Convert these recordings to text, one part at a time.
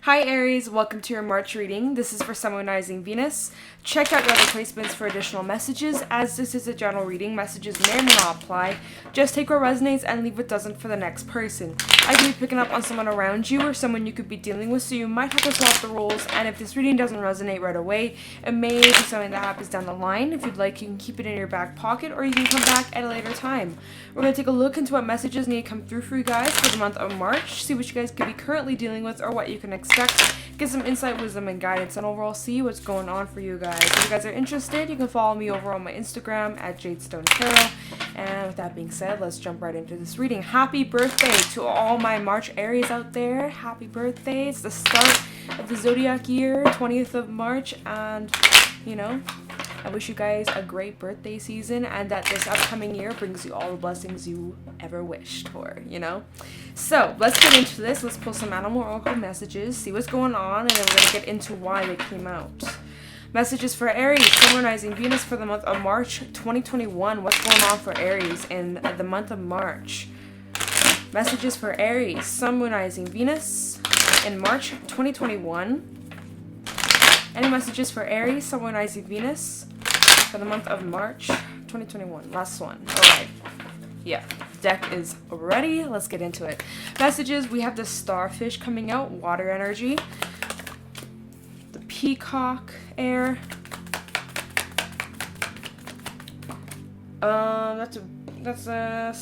Hi Aries, welcome to your March reading. This is for Summonizing Venus. Check out your other placements for additional messages. As this is a general reading, messages may or may not apply. Just take what resonates and leave what doesn't for the next person. I could be picking up on someone around you or someone you could be dealing with, so you might have to swap the roles. And if this reading doesn't resonate right away, it may be something that happens down the line. If you'd like, you can keep it in your back pocket or you can come back at a later time. We're going to take a look into what messages need to come through for you guys for the month of March. See what you guys could be currently dealing with or what you can expect. Get some insight, wisdom, and guidance, and overall see what's going on for you guys. If you guys are interested, you can follow me over on my Instagram at JadeStoneTarot. And with that being said, let's jump right into this reading. Happy birthday to all my March Aries out there. Happy birthday. It's the start of the zodiac year, 20th of March, and you know, I wish you guys a great birthday season and that this upcoming year brings you all the blessings you ever wished for, you know? So, let's get into this. Let's pull some animal oracle messages, see what's going on, and then we're going to get into why they came out. Messages for Aries, Summonizing Venus for the month of March 2021. What's going on for Aries in the month of March? Messages for Aries, Summonizing Venus in March 2021. Any messages for Aries, Summonizing Venus for the month of March 2021? Last one. Alright. Yeah, deck is ready. Let's get into it. Messages, we have the Starfish coming out, water energy. The Peacock, air.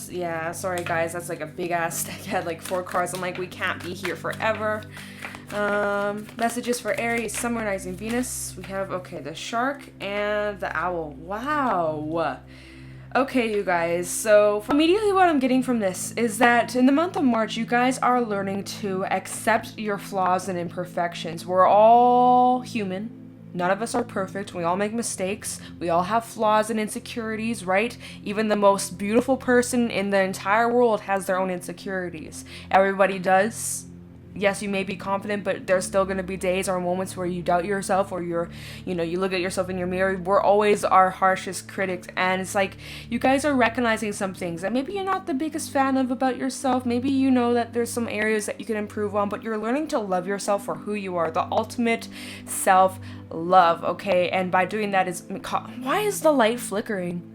Yeah, sorry guys, that's like a big ass deck. I had like 4 cards. I'm like, we can't be here forever. Messages for Aries, Summonizing Venus. We have, okay, the shark and the owl. Wow. Okay, you guys, so immediately what I'm getting from this is that in the month of March, you guys are learning to accept your flaws and imperfections. We're all human. None of us are perfect. We all make mistakes. We all have flaws and insecurities, right? Even the most beautiful person in the entire world has their own insecurities. Everybody does. Yes, you may be confident, but there's still going to be days or moments where you doubt yourself or you look at yourself in your mirror. We're always our harshest critics. And it's like you guys are recognizing some things that maybe you're not the biggest fan of about yourself. Maybe you know that there's some areas that you can improve on, but you're learning to love yourself for who you are. The ultimate self-love, okay? And by doing that is... Why is the light flickering?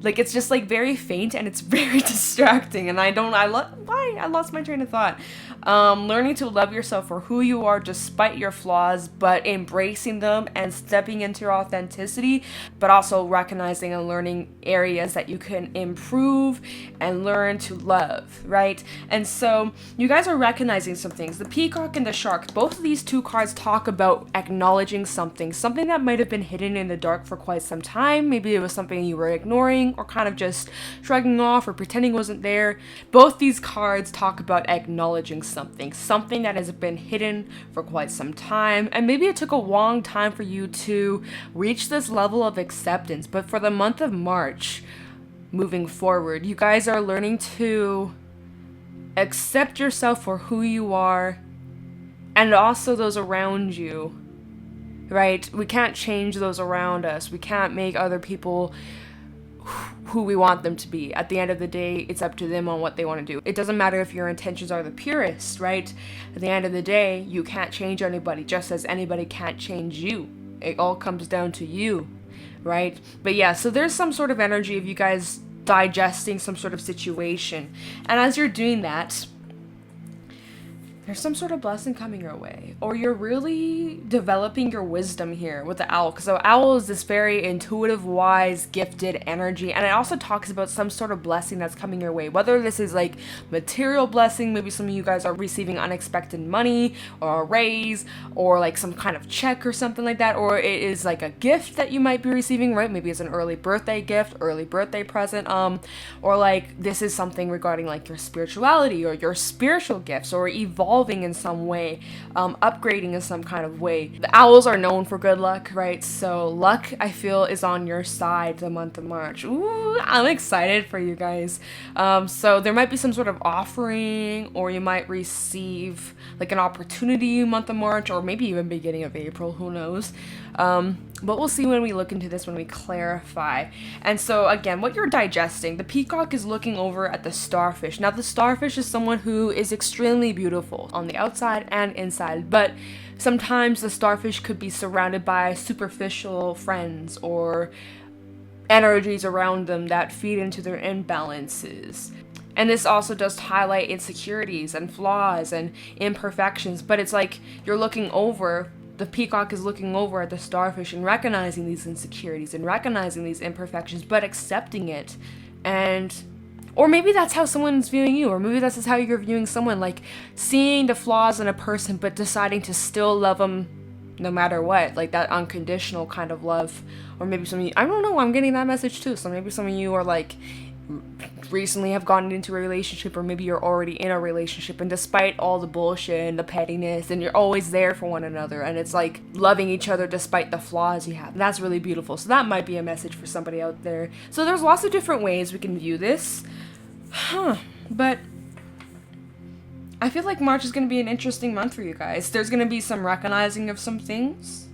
Like, it's just, like, very faint, and it's very distracting, and I lost my train of thought. Learning to love yourself for who you are despite your flaws, but embracing them and stepping into your authenticity, but also recognizing and learning areas that you can improve and learn to love, right? And so, you guys are recognizing some things. The Peacock and the Shark, both of these 2 cards talk about acknowledging something that might have been hidden in the dark for quite some time. Maybe it was something you were ignoring, or kind of just shrugging off or pretending wasn't there. Both these cards talk about acknowledging something that has been hidden for quite some time, and maybe it took a long time for you to reach this level of acceptance. But for the month of March, moving forward, you guys are learning to accept yourself for who you are and also those around you, right? We can't change those around us. We can't make other people who we want them to be. At the end of the day, it's up to them on what they want to do. It doesn't matter if your intentions are the purest, right? At the end of the day, you can't change anybody, just as anybody can't change you. It all comes down to you, right? But yeah, so there's some sort of energy of you guys digesting some sort of situation. And as you're doing that, there's some sort of blessing coming your way, or you're really developing your wisdom here with the owl, because the owl is this very intuitive, wise, gifted energy, and it also talks about some sort of blessing that's coming your way, whether this is like material blessing. Maybe some of you guys are receiving unexpected money or a raise or like some kind of check or something like that, or it is like a gift that you might be receiving, right? Maybe it's an early birthday gift, early birthday present, or like this is something regarding like your spirituality or your spiritual gifts, or evolving in some way, upgrading in some kind of way. The owls are known for good luck, right? So luck, I feel, is on your side the month of March. Ooh, I'm excited for you guys. So there might be some sort of offering, or you might receive like an opportunity month of March, or maybe even beginning of April, who knows. But we'll see when we look into this, when we clarify. And so again, what you're digesting, the Peacock is looking over at the Starfish. Now the Starfish is someone who is extremely beautiful on the outside and inside, but sometimes the Starfish could be surrounded by superficial friends or energies around them that feed into their imbalances. And this also does highlight insecurities and flaws and imperfections, but it's like you're looking over, the Peacock is looking over at the Starfish and recognizing these insecurities and recognizing these imperfections, but accepting it. And, or maybe that's how someone's viewing you, or maybe that's how you're viewing someone, like seeing the flaws in a person, but deciding to still love them no matter what, like that unconditional kind of love. Or maybe some of you, I don't know, I'm getting that message too. So maybe some of you are like, recently have gotten into a relationship, or maybe you're already in a relationship, and despite all the bullshit and the pettiness, and you're always there for one another, and it's like loving each other despite the flaws you have. That's really beautiful. So that might be a message for somebody out there. So there's lots of different ways we can view this. But I feel like March is going to be an interesting month for you guys. There's going to be some recognizing of some things,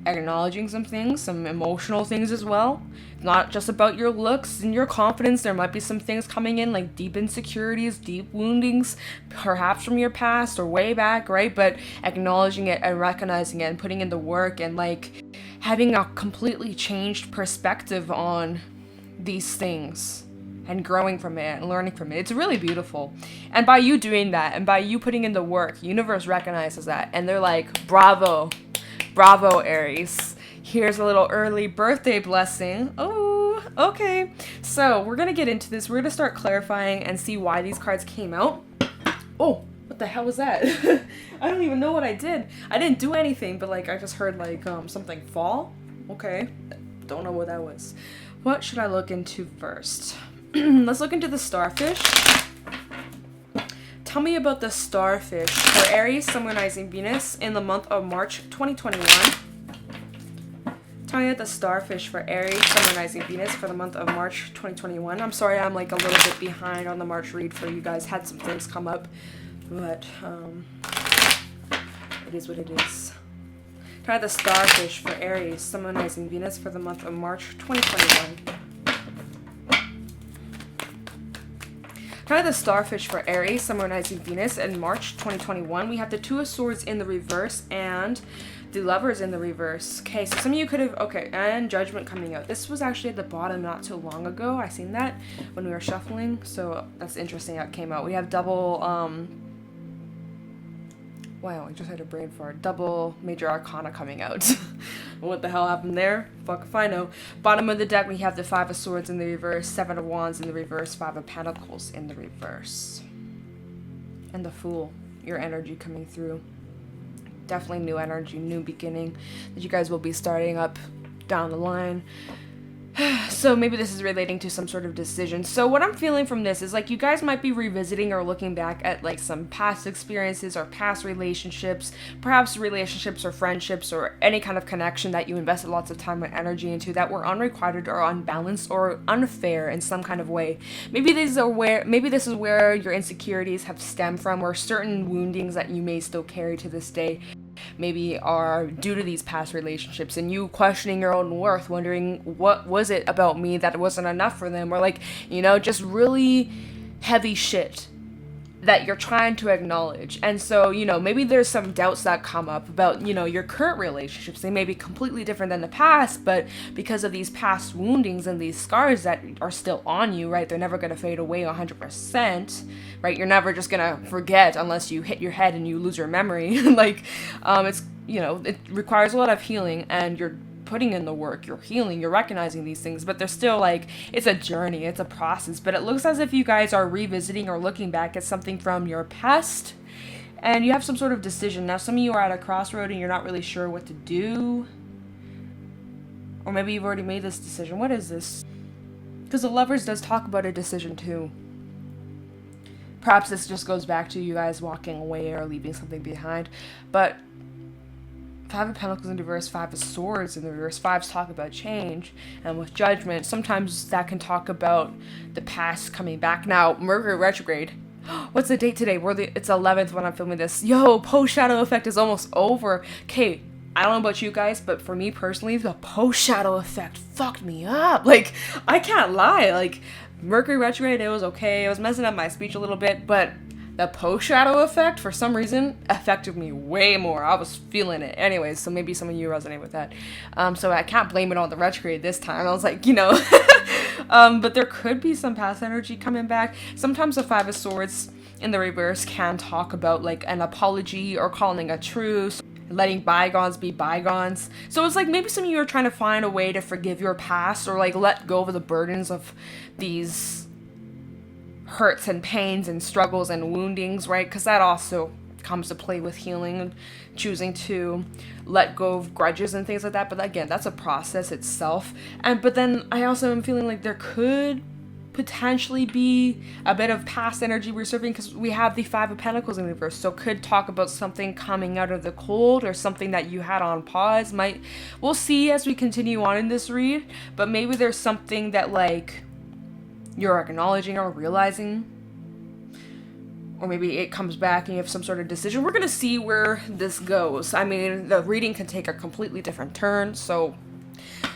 acknowledging some things, some emotional things as well. Not just about your looks and your confidence. There might be some things coming in, like deep insecurities, deep woundings, perhaps from your past or way back, right? But acknowledging it and recognizing it and putting in the work and like having a completely changed perspective on these things and growing from it and learning from it. It's really beautiful. And by you doing that and by you putting in the work, universe recognizes that and they're like, bravo, Aries. Here's a little early birthday blessing. Oh, okay. So we're going to get into this. We're going to start clarifying and see why these cards came out. Oh, what the hell was that? I don't even know what I did. I didn't do anything, but like I just heard like something fall. Okay. Don't know what that was. What should I look into first? Let's look into the Starfish. Tell me about the Starfish for Aries, Sun, Moon, Rising, Venus in the month of March 2021. Tell me about the Starfish for Aries, Sun, Moon, Rising, Venus for the month of March 2021. I'm sorry I'm like a little bit behind on the March read for you guys. Had some things come up, but it is what it is. Try the Starfish for Aries, Sun, Moon, Rising, Venus for the month of March 2021. Try the Starfish for Aries, Sun, Moon, Rising, Venus in March 2021. We have the Two of Swords in the reverse and the Lovers in the reverse. Okay, so some of you could have, okay, and Judgment coming out. This was actually at the bottom not too long ago. I seen that when we were shuffling, so that's interesting how it came out. We have double, wow, I just had a brain fart. Double Major Arcana coming out. What the hell happened there? Fuck if I know. Bottom of the deck, we have the Five of Swords in the reverse, Seven of Wands in the reverse, Five of Pentacles in the reverse. And the Fool, your energy coming through. Definitely new energy, new beginning that you guys will be starting up down the line. So maybe this is relating to some sort of decision. So what I'm feeling from this is like you guys might be revisiting or looking back at like some past experiences or past relationships, perhaps relationships or friendships or any kind of connection that you invested lots of time and energy into that were unrequited or unbalanced or unfair in some kind of way. Maybe this is where your insecurities have stemmed from, or certain woundings that you may still carry to this day maybe are due to these past relationships, and you questioning your own worth, wondering what was it about me that wasn't enough for them, or like, you know, just really heavy shit that you're trying to acknowledge. And so, you know, maybe there's some doubts that come up about, you know, your current relationships. They may be completely different than the past, but because of these past woundings and these scars that are still on you, right, they're never going to fade away 100%, right? You're never just going to forget unless you hit your head and you lose your memory. Like, it's, you know, it requires a lot of healing, and you're putting in the work, you're healing, you're recognizing these things, but they're still like, it's a journey, it's a process. But it looks as if you guys are revisiting or looking back at something from your past, and you have some sort of decision. Now, some of you are at a crossroad and you're not really sure what to do, or maybe you've already made this decision. What is this? Because the Lovers does talk about a decision too. Perhaps this just goes back to you guys walking away or leaving something behind, but Five of Pentacles in the reverse, Five of Swords in the reverse. Fives talk about change, and with Judgment, sometimes that can talk about the past coming back. Now, Mercury retrograde. What's the date today? It's 11th when I'm filming this. Yo, post shadow effect is almost over. Okay, I don't know about you guys, but for me personally, the post-shadow effect fucked me up. Like, I can't lie. Like, Mercury retrograde, it was okay. It was messing up my speech a little bit, but the post-shadow effect, for some reason, affected me way more. I was feeling it. Anyways, so maybe some of you resonate with that. So I can't blame it on the retrograde this time. I was like, you know. But there could be some past energy coming back. Sometimes the Five of Swords in the reverse can talk about, like, an apology or calling a truce, letting bygones be bygones. So it's like maybe some of you are trying to find a way to forgive your past, or like let go of the burdens of these hurts and pains and struggles and woundings, right? Because that also comes to play with healing and choosing to let go of grudges and things like that. But again, that's a process itself. But then I also am feeling like there could potentially be a bit of past energy resurfacing, because we have the Five of Pentacles in reverse, so could talk about something coming out of the cold or something that you had on pause. We'll see as we continue on in this read, but maybe there's something that like you're acknowledging or realizing, or maybe it comes back and you have some sort of decision. We're gonna see where this goes. I mean, the reading can take a completely different turn, so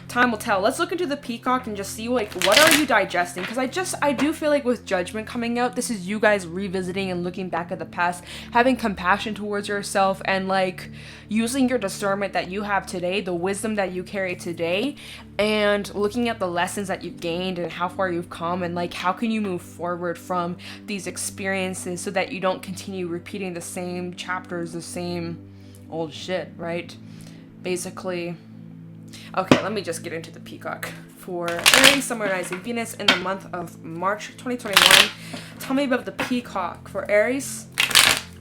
time will tell. Let's look into the Peacock and just see, like, what are you digesting? Because I do feel like with Judgment coming out, this is you guys revisiting and looking back at the past, having compassion towards yourself, and like using your discernment that you have today, the wisdom that you carry today, and looking at the lessons that you've gained and how far you've come, and like how can you move forward from these experiences so that you don't continue repeating the same chapters, the same old shit, right? Basically. Okay, let me just get into the Peacock for Aries, Sun, Moon, Rising, Venus in the month of March 2021. Tell me about the Peacock for Aries.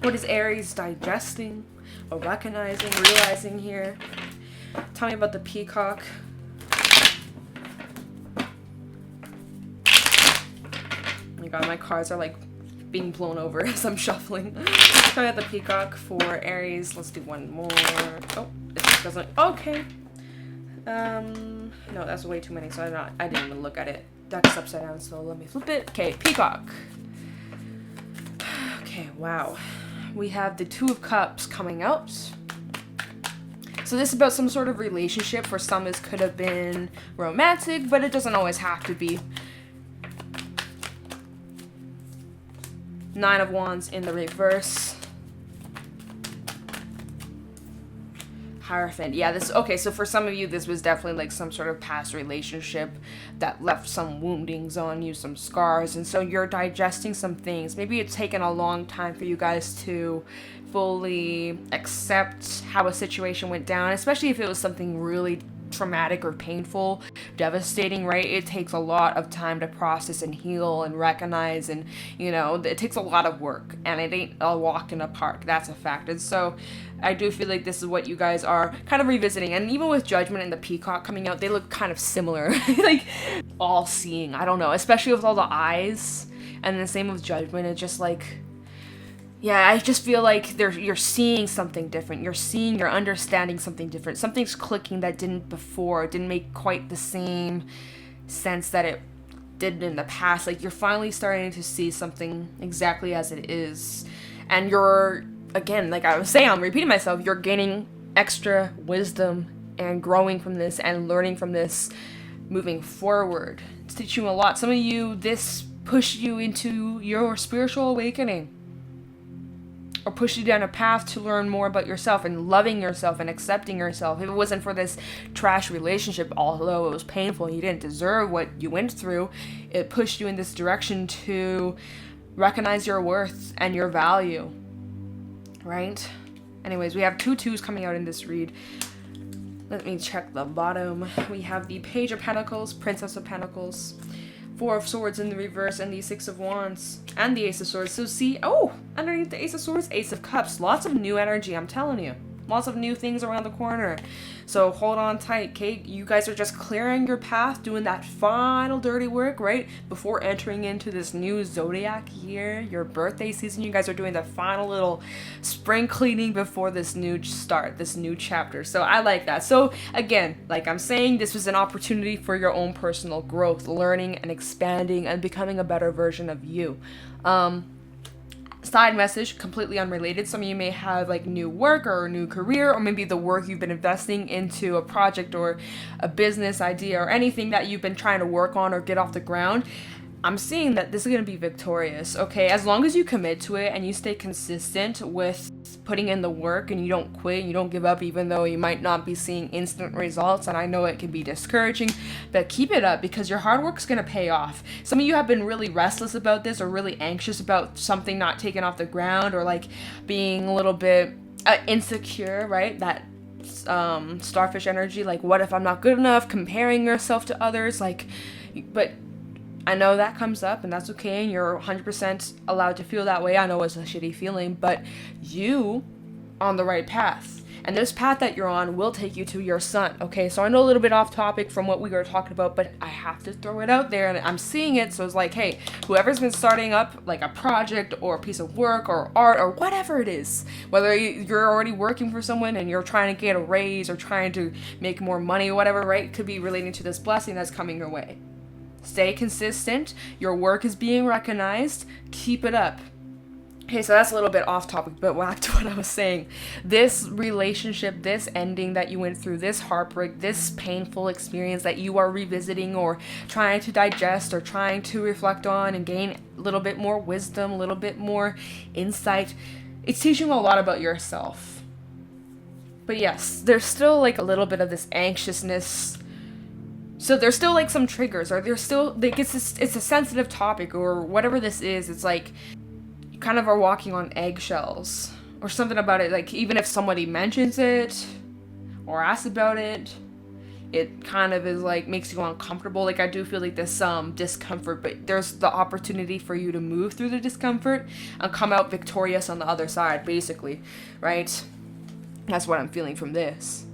What is Aries digesting or recognizing, realizing here? Tell me about the Peacock. Oh my god, my cards are like being blown over as I'm shuffling. Tell me about the Peacock for Aries. Let's do one more. Oh, it just doesn't. Okay. No, that's way too many, so I didn't even look at it. Deck's upside down, so let me flip it. Okay, Peacock. Okay, wow. We have the Two of Cups coming out. So this is about some sort of relationship. For some, this could have been romantic, but it doesn't always have to be. Nine of Wands in the reverse. Hierophant. Yeah, okay, so for some of you, this was definitely like some sort of past relationship that left some woundings on you, some scars, and so you're digesting some things. Maybe it's taken a long time for you guys to fully accept how a situation went down, especially if it was something really traumatic or painful, devastating, right? It takes a lot of time to process and heal and recognize, and you know, it takes a lot of work, and it ain't a walk in the park. That's a fact. And so I do feel like this is what you guys are kind of revisiting. And even with Judgment and the Peacock coming out, they look kind of similar. Like all seeing, I don't know, especially with all the eyes. And the same with Judgment. It's just like, yeah, I just feel like you're seeing something different. You're understanding something different. Something's clicking that didn't before. It didn't make quite the same sense that it did in the past. Like you're finally starting to see something exactly as it is. And you're, again, like I was saying, I'm repeating myself, you're gaining extra wisdom and growing from this and learning from this, moving forward. It's teaching you a lot. Some of you, this pushed you into your spiritual awakening, or push you down a path to learn more about yourself and loving yourself and accepting yourself. If it wasn't for this trash relationship, although it was painful and you didn't deserve what you went through, it pushed you in this direction to recognize your worth and your value, right? Anyways, we have two twos coming out in this read. Let me check the bottom. We have the Page of Pentacles, Princess of Pentacles, Four of Swords in the reverse, and the Six of Wands, and the Ace of Swords. So see, oh, underneath the Ace of Swords, Ace of Cups. Lots of new energy, I'm telling you. Lots of new things around the corner. So hold on tight, Kate. You guys are just clearing your path, doing that final dirty work, right? Before entering into this new zodiac year, your birthday season, you guys are doing the final little spring cleaning before this new start, this new chapter. So I like that. So again, like I'm saying, this was an opportunity for your own personal growth, learning and expanding and becoming a better version of you. Side message, completely unrelated. Some of you may have like new work or a new career, or maybe the work you've been investing into a project or a business idea or anything that you've been trying to work on or get off the ground. I'm seeing that this is going to be victorious, okay? As long as you commit to it and you stay consistent with putting in the work and you don't quit and you don't give up, even though you might not be seeing instant results, and I know it can be discouraging, but keep it up because your hard work's going to pay off. Some of you have been really restless about this or really anxious about something not taking off the ground, or like being a little bit insecure, right? That starfish energy, like what if I'm not good enough, comparing yourself to others, like, but I know that comes up and that's okay, and you're 100% allowed to feel that way. I know it's a shitty feeling, but you on the right path. And this path that you're on will take you to your sun, okay? So I know a little bit off topic from what we were talking about, but I have to throw it out there and I'm seeing it. So it's like, hey, whoever's been starting up like a project or a piece of work or art or whatever it is, whether you're already working for someone and you're trying to get a raise or trying to make more money or whatever, right? It could be relating to this blessing that's coming your way. Stay consistent. Your work is being recognized. Keep it up. Okay, so that's a little bit off topic, but back to what I was saying. This relationship, this ending that you went through, this heartbreak, this painful experience that you are revisiting or trying to digest or trying to reflect on and gain a little bit more wisdom, a little bit more insight, it's teaching you a lot about yourself. But yes, there's still like a little bit of this anxiousness. So there's still like some triggers, or there's still like it's a sensitive topic or whatever this is. It's like you kind of are walking on eggshells or something about it. Like even if somebody mentions it or asks about it, it kind of is like makes you uncomfortable. Like I do feel like there's some discomfort, but there's the opportunity for you to move through the discomfort and come out victorious on the other side, basically, right? That's what I'm feeling from this.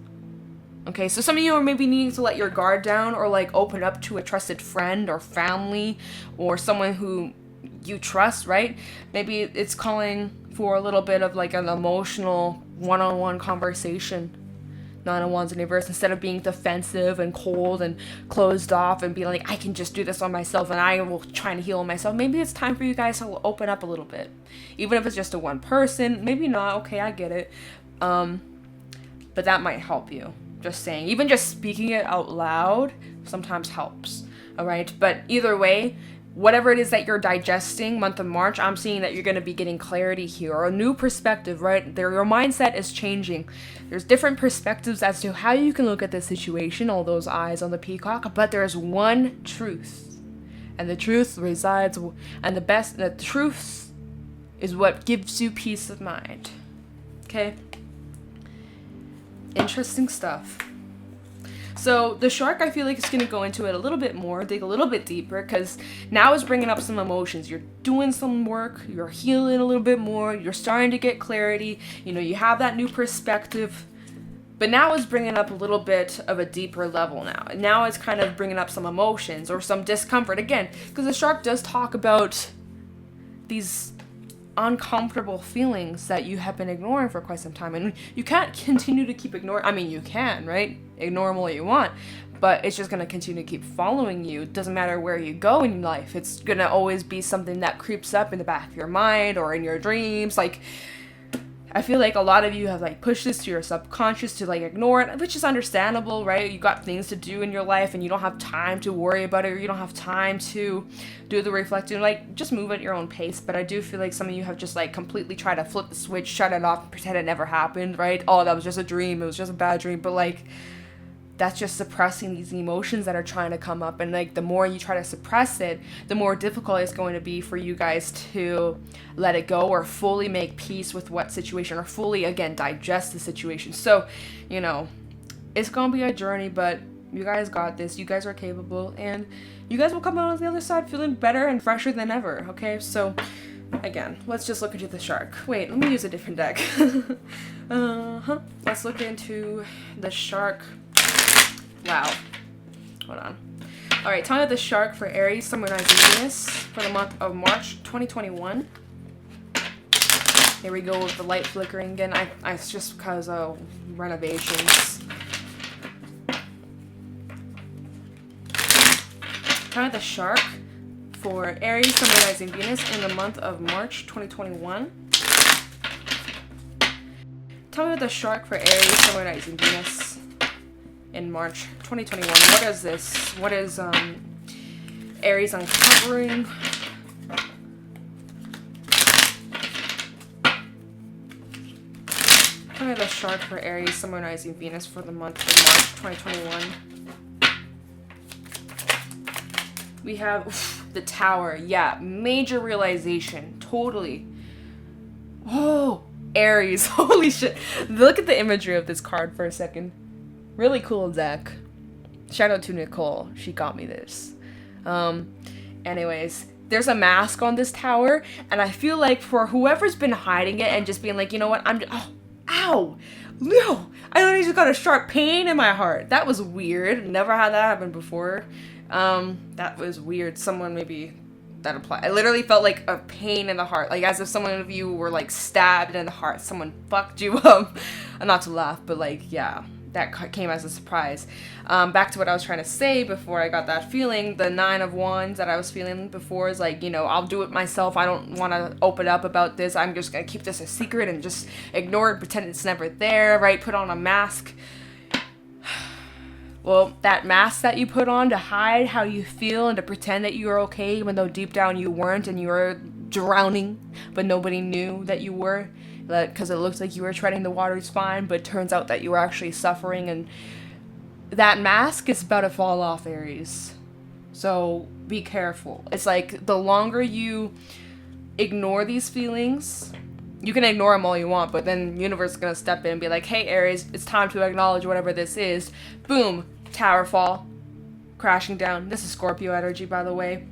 Okay, so some of you are maybe needing to let your guard down or like open up to a trusted friend or family or someone who you trust, right? Maybe it's calling for a little bit of like an emotional one-on-one conversation, 9-on-1s in reverse, instead of being defensive and cold and closed off and being like, I can just do this on myself and I will try to heal myself. Maybe it's time for you guys to open up a little bit, even if it's just to one person. Maybe not. Okay, I get it. But that might help you. Just saying, even just speaking it out loud sometimes helps. All right, but either way, whatever it is that you're digesting month of March, I'm seeing that you're going to be getting clarity here, or a new perspective, right? Your mindset is changing. There's different perspectives as to how you can look at this situation, all those eyes on the peacock, but there's one truth, and the truth resides, and the truth is what gives you peace of mind. Okay? Interesting stuff. So the shark, I feel like it's going to go into it a little bit more, dig a little bit deeper, because now it's bringing up some emotions. You're doing some work, you're healing a little bit more, you're starting to get clarity, you have that new perspective, but now it's bringing up a little bit of a deeper level now. And now it's kind of bringing up some emotions or some discomfort, again, because the shark does talk about these uncomfortable feelings that you have been ignoring for quite some time, and you can't continue to keep ignoring. I mean, you can, right? Ignore them all you want, but it's just going to continue to keep following you. It doesn't matter where you go in life. It's going to always be something that creeps up in the back of your mind or in your dreams. Like, I feel like a lot of you have like pushed this to your subconscious to like ignore it, which is understandable, right? You got things to do in your life and you don't have time to worry about it, or you don't have time to do the reflecting. Like, just move at your own pace. But I do feel like some of you have just like completely tried to flip the switch, shut it off, and pretend it never happened, right? Oh, that was just a dream. It was just a bad dream. But like, that's just suppressing these emotions that are trying to come up. And like, the more you try to suppress it, the more difficult it's going to be for you guys to let it go or fully make peace with what situation, or fully, again, digest the situation. So, it's going to be a journey, but you guys got this. You guys are capable, and you guys will come out on the other side feeling better and fresher than ever. Okay, so again, let's just look into the shark. Wait, let me use a different deck. Let's look into the shark. Wow. Hold on. Alright, time of the shark for Aries, Sun, Moon, Rising, Venus for the month of March 2021. Here we go with the light flickering again. It's just because of renovations. Time of the shark for Aries, Sun, Moon, Rising, Venus in the month of March 2021. Tell me what the shark for Aries, Sun, Moon, Rising, Venus in March 2021. What is this? What is Aries uncovering? Tell me the shark for Aries, Sun, Moon, Rising, Venus for the month of March 2021. We have the Tower. Yeah, major realization. Totally. Oh, Aries. Holy shit. Look at the imagery of this card for a second. Really cool deck. Shout out to Nicole. She got me this. Anyways, there's a mask on this tower, and I feel like for whoever's been hiding it and just being like, you know what, ow! No! I literally just got a sharp pain in my heart. That was weird. Never had that happen before. That was weird. Someone maybe that applied. I literally felt like a pain in the heart. Like as if someone of you were like stabbed in the heart. Someone fucked you up. Not to laugh, but like, yeah. That came as a surprise. Back to what I was trying to say before I got that feeling. The 9 of Wands that I was feeling before is like, you know, I'll do it myself. I don't want to open up about this. I'm just going to keep this a secret and just ignore it, pretend it's never there, right? Put on a mask. Well, that mask that you put on to hide how you feel and to pretend that you were okay, even though deep down you weren't and you were drowning, but nobody knew that you were. Because it looks like you were treading the water's fine, but it turns out that you were actually suffering, and that mask is about to fall off, Aries. So be careful. It's like the longer you ignore these feelings, you can ignore them all you want, but then the universe is going to step in and be like, hey, Aries, it's time to acknowledge whatever this is. Boom, tower fall, crashing down. This is Scorpio energy, by the way.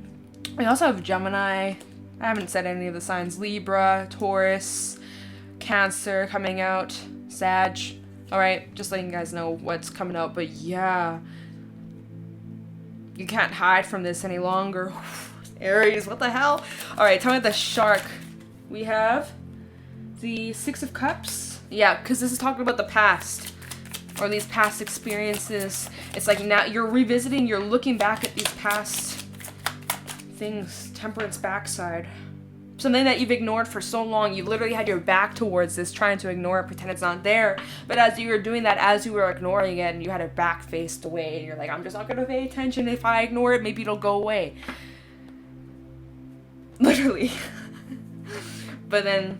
We also have Gemini. I haven't said any of the signs. Libra, Taurus, Cancer coming out, Sag. Alright, just letting you guys know what's coming out, but yeah. You can't hide from this any longer. Aries, what the hell? Alright, tell me the shark. We have the 6 of Cups. Yeah, because this is talking about the past. Or these past experiences. It's like now you're revisiting, you're looking back at these past things. Temperance backside. Something that you've ignored for so long. You literally had your back towards this, trying to ignore it, pretend it's not there. But as you were doing that, as you were ignoring it, and you had it back faced away, and you're like, I'm just not going to pay attention. If I ignore it, maybe it'll go away. Literally. But then,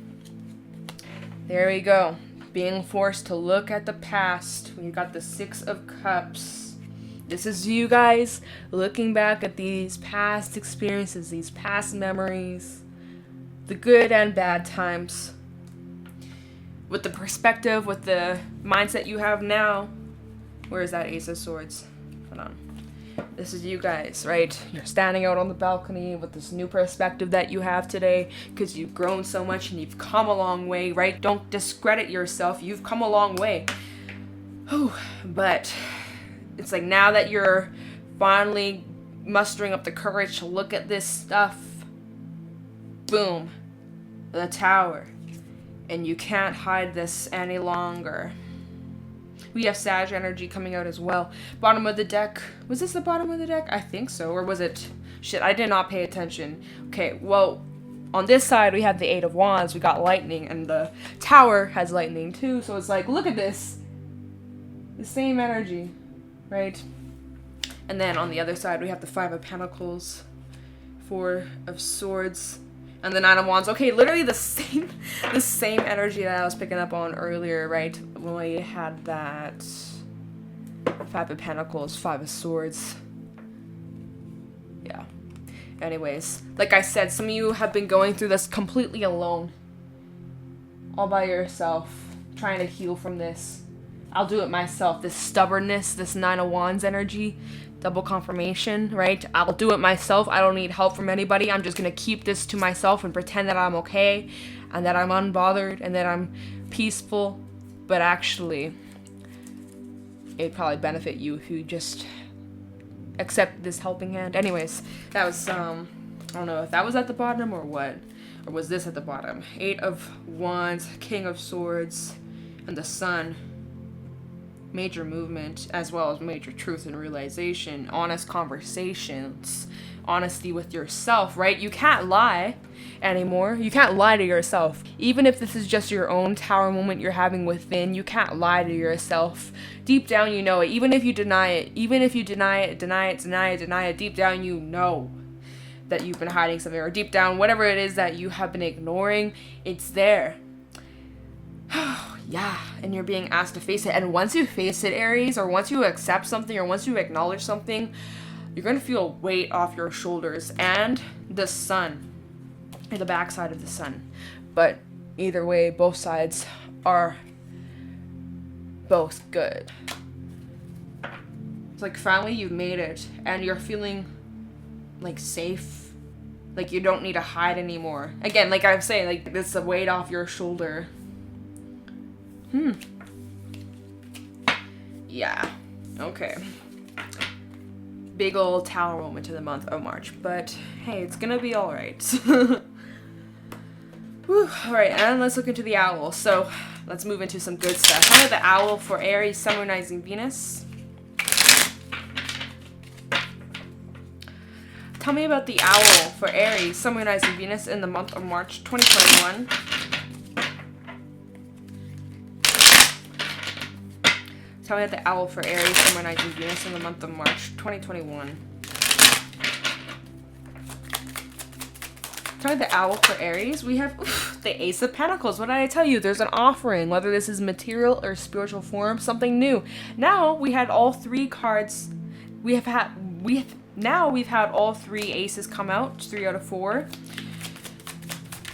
there we go. Being forced to look at the past. When you got the 6 of Cups. This is you guys looking back at these past experiences, these past memories. The good and bad times. With the perspective, with the mindset you have now. Where is that Ace of Swords? Hold on. This is you guys, right? You're standing out on the balcony with this new perspective that you have today because you've grown so much and you've come a long way, right? Don't discredit yourself. You've come a long way. Whew. But it's like now that you're finally mustering up the courage to look at this stuff, boom, the Tower, and you can't hide this any longer. We have Sag energy coming out as well. Bottom of the deck. Was this the bottom of the deck? I think so. Or was it? Shit, I did not pay attention. Okay, well, on this side we have the 8 of Wands. We got lightning, and the Tower has lightning too. So it's like, look at this. The same energy, right? And then on the other side we have the 5 of Pentacles, 4 of Swords, and the 9 of Wands. Okay, literally the same energy that I was picking up on earlier, right? When we had that 5 of Pentacles, 5 of Swords. Yeah. Anyways, like I said, some of you have been going through this completely alone. All by yourself. Trying to heal from this. I'll do it myself. This stubbornness, this 9 of Wands energy. Double confirmation, right? I'll do it myself. I don't need help from anybody. I'm just going to keep this to myself and pretend that I'm okay and that I'm unbothered and that I'm peaceful. But actually, it'd probably benefit you if you just accept this helping hand. Anyways, that was, I don't know if that was at the bottom or what. Or was this at the bottom? 8 of Wands, King of Swords, and the Sun. Major movement, as well as major truth and realization, honest conversations, honesty with yourself, right? You can't lie anymore. You can't lie to yourself. Even if this is just your own tower moment you're having within, you can't lie to yourself. Deep down, you know it. Even if you deny it, deny it, deep down, you know that you've been hiding something, or deep down, whatever it is that you have been ignoring, it's there. Yeah, and you're being asked to face it. And once you face it, Aries, or once you accept something, or once you acknowledge something, you're going to feel a weight off your shoulders. And the sun, or the backside of the sun. But either way, both sides are both good. It's like finally you've made it, and you're feeling like safe. Like you don't need to hide anymore. Again, like I'm saying, like it's a weight off your shoulder. Yeah. Okay. Big old tower moment to the month of March. But hey, it's gonna be alright. Alright, and let's look into the owl. So let's move into some good stuff. How about the owl for Aries, Sun, Moon, Rising, Venus? Tell me about the owl for Aries, Sun, Moon, Rising, Venus in the month of March 2021. Tell me about the owl for Aries, Sun, Moon, Rising, Venus in the month of March 2021. Tell me the owl for Aries. We have the Ace of Pentacles. What did I tell you? There's an offering, whether this is material or spiritual form, something new. Now we had all three cards. Now we've had all three aces come out, 3 out of 4.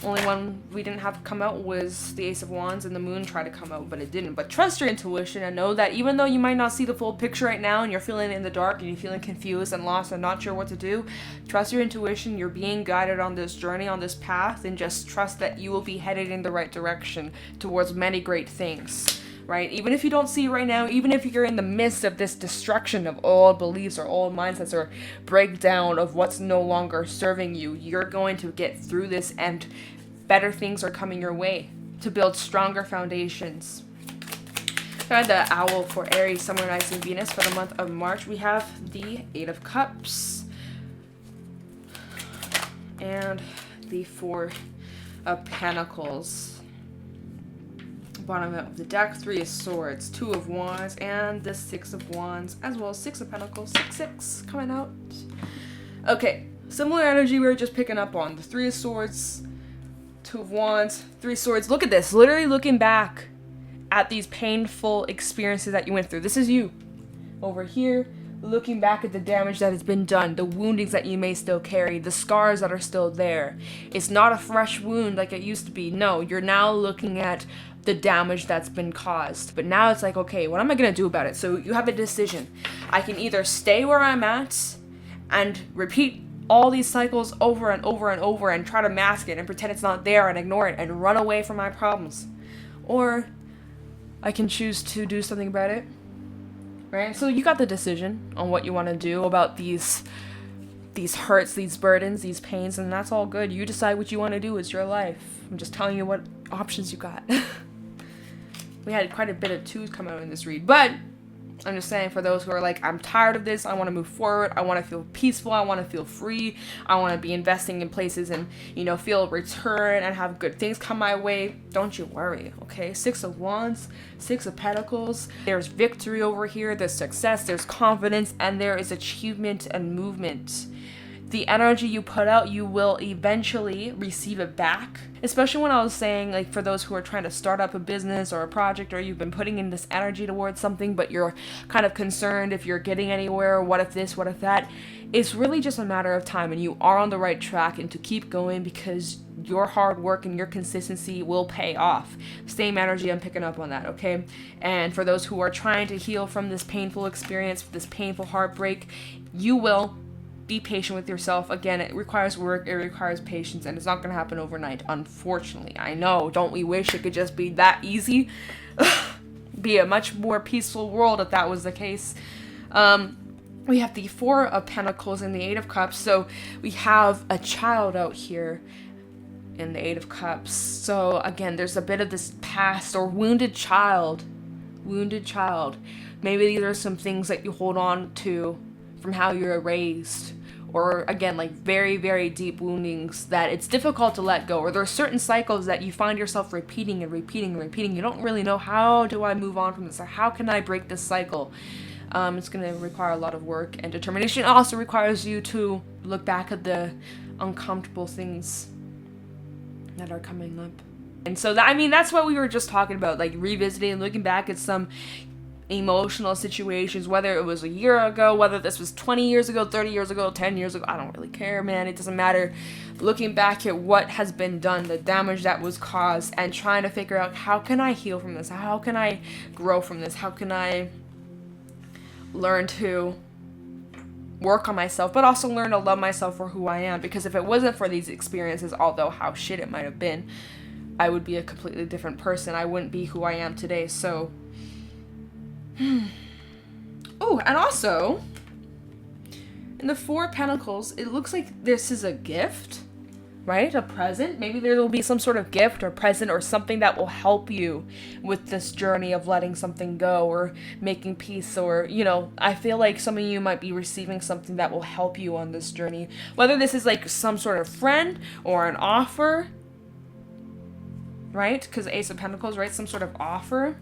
Only one we didn't have come out was the Ace of Wands, and the Moon tried to come out, but it didn't. But trust your intuition and know that even though you might not see the full picture right now and you're feeling in the dark and you're feeling confused and lost and not sure what to do, trust your intuition. You're being guided on this journey, on this path, and just trust that you will be headed in the right direction towards many great things. Right? Even if you don't see it right now, even if you're in the midst of this destruction of old beliefs or old mindsets or breakdown of what's no longer serving you, you're going to get through this, and better things are coming your way to build stronger foundations. The owl for Aries, Sun, Moon, Rising, Venus for the month of March. We have the 8 of Cups and the 4 of Pentacles. Bottom of the deck, 3 of Swords, 2 of Wands, and the 6 of Wands, as well as 6 of Pentacles, 6 coming out. Okay, similar energy we were just picking up on. The 3 of Swords, 2 of Wands, 3 Swords. Look at this, literally looking back at these painful experiences that you went through. This is you over here, looking back at the damage that has been done, the woundings that you may still carry, the scars that are still there. It's not a fresh wound like it used to be. No, you're now looking at the damage that's been caused. But now it's like, okay, what am I gonna do about it? So you have a decision. I can either stay where I'm at and repeat all these cycles over and over and over and try to mask it and pretend it's not there and ignore it and run away from my problems, or I can choose to do something about it. Right? So you got the decision on what you want to do about these hurts, these burdens, these pains, and that's all good. You decide what you want to do. It's your life. I'm just telling you what options you got. We had quite a bit of 2s come out in this read, but I'm just saying, for those who are like, I'm tired of this, I want to move forward, I want to feel peaceful, I want to feel free, I want to be investing in places and, feel a return and have good things come my way, don't you worry, okay? 6 of Wands, 6 of Pentacles, there's victory over here, there's success, there's confidence, and there is achievement and movement. The energy you put out, you will eventually receive it back. Especially when I was saying, like, for those who are trying to start up a business or a project, or you've been putting in this energy towards something, but you're kind of concerned if you're getting anywhere, what if this, what if that. It's really just a matter of time, and you are on the right track, and to keep going, because your hard work and your consistency will pay off. Same energy, I'm picking up on that, okay? And for those who are trying to heal from this painful experience, this painful heartbreak, you will. Be patient with yourself. Again, it requires work, it requires patience, and it's not going to happen overnight, unfortunately. I know, don't we wish it could just be that easy? Be a much more peaceful world if that was the case. We have the 4 of Pentacles and the 8 of Cups, so we have a child out here in the 8 of Cups. So again, there's a bit of this past or wounded child. Maybe these are some things that you hold on to from how you were raised, or again, like very, very deep woundings that it's difficult to let go, or there are certain cycles that you find yourself repeating and repeating and repeating. You don't really know, how do I move on from this, or how can I break this cycle? It's going to require a lot of work and determination. It also requires you to look back at the uncomfortable things that are coming up. And so that, I mean, that's what we were just talking about, like revisiting and looking back at some emotional situations, whether it was a year ago, whether this was 20 years ago, 30 years ago, 10 years ago, I don't really care, man. It doesn't matter. Looking back at what has been done, the damage that was caused, and trying to figure out, how can I heal from this? How can I grow from this? How can I learn to work on myself, but also learn to love myself for who I am? Because if it wasn't for these experiences, although how shit it might have been, I would be a completely different person. I wouldn't be who I am today. So oh, and also in the Four of Pentacles, it looks like this is a gift, right? A present. Maybe there will be some sort of gift or present or something that will help you with this journey of letting something go or making peace, or, you know, I feel like some of you might be receiving something that will help you on this journey. Whether this is like some sort of friend or an offer, right? Because Ace of Pentacles, right? Some sort of offer.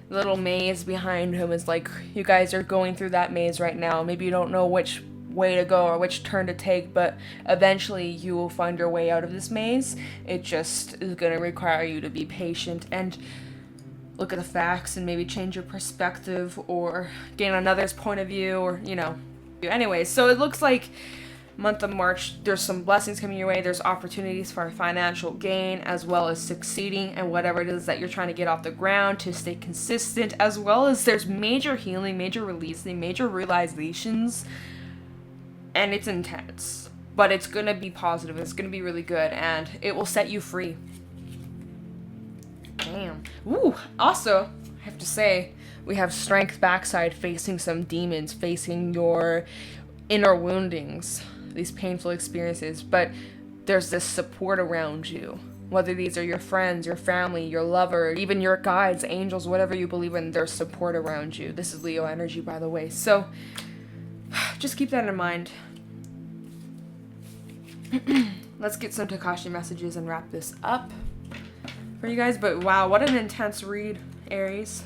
The little maze behind him is like, you guys are going through that maze right now. Maybe you don't know which way to go or which turn to take, but eventually you will find your way out of this maze. It just is going to require you to be patient and look at the facts and maybe change your perspective or gain another's point of view, or, you know. Anyways, so it looks like month of March, there's some blessings coming your way. There's opportunities for financial gain, as well as succeeding and whatever it is that you're trying to get off the ground, to stay consistent, as well as there's major healing, major releasing, major realizations, and it's intense, but it's gonna be positive. It's gonna be really good, and it will set you free. Damn. Ooh, also, I have to say, we have Strength backside, facing some demons, facing your inner woundings, these painful experiences, but there's this support around you. Whether these are your friends, your family, your lover, even your guides, angels, whatever you believe in, there's support around you. This is Leo energy, by the way. So just keep that in mind. Let's get some Takashi messages and wrap this up for you guys. But wow, what an intense read, Aries.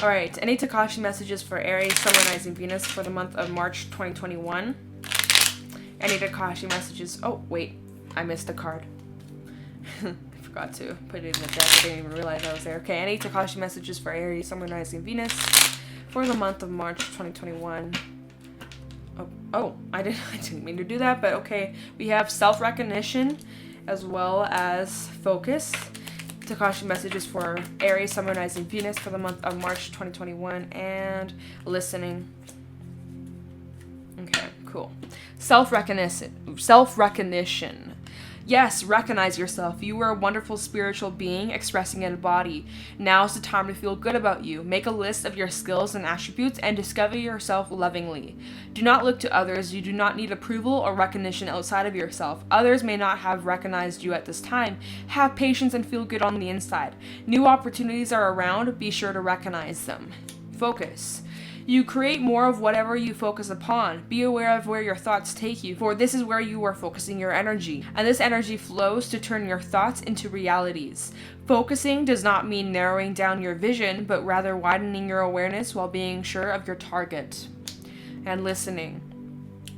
Alright, any Takashi messages for Aries, Sun, Rising, Venus for the month of March 2021? Any Takashi messages? Oh, wait. I missed a card. I forgot to put it in the deck. I didn't even realize I was there. Okay, any Takashi messages for Aries, Sun, Rising, Venus for the month of March 2021? I didn't mean to do that, but okay. We have self-recognition as well as focus. Takashi messages for Aries, Sun, Rising, Venus for the month of March 2021, and listening. Okay, cool. Self-recognition. Yes, recognize yourself. You are a wonderful spiritual being expressing in a body. Now's the time to feel good about you. Make a list of your skills and attributes and discover yourself lovingly. Do not look to others. You do not need approval or recognition outside of yourself. Others may not have recognized you at this time. Have patience and feel good on the inside. New opportunities are around. Be sure to recognize them. Focus. You create more of whatever you focus upon. Be aware of where your thoughts take you, for this is where you are focusing your energy, and this energy flows to turn your thoughts into realities. Focusing does not mean narrowing down your vision, but rather widening your awareness while being sure of your target. And listening.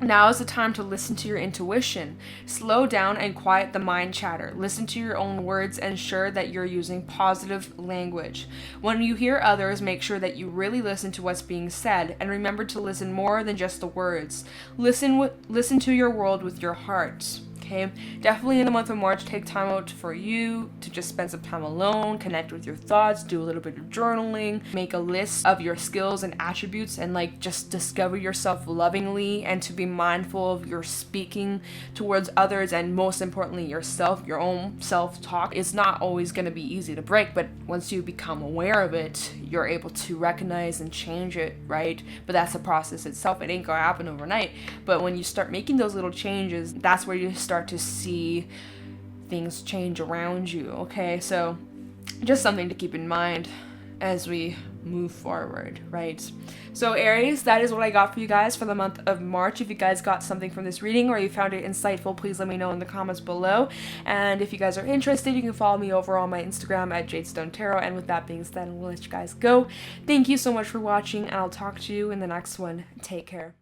Now is the time to listen to your intuition. Slow down and quiet the mind chatter. Listen to your own words and ensure that you're using positive language. When you hear others, make sure that you really listen to what's being said, and remember to listen more than just the words. Listen to your world with your heart. Okay, definitely in the month of March, take time out for you to just spend some time alone, connect with your thoughts, do a little bit of journaling, make a list of your skills and attributes, and like just discover yourself lovingly, and to be mindful of your speaking towards others, and most importantly yourself. Your own self-talk is not always going to be easy to break, but once you become aware of it, you're able to recognize and change it, right? But that's the process itself. It ain't gonna happen overnight, but when you start making those little changes, that's where you start to see things change around you. Okay, so just something to keep in mind as we move forward, right? So Aries, that is what I got for you guys for the month of March. If you guys got something from this reading or you found it insightful, please let me know in the comments below. And if you guys are interested, you can follow me over on my Instagram at Jadestone Tarot. And with that being said, we'll let you guys go. Thank you so much for watching, and I'll talk to you in the next one. Take care.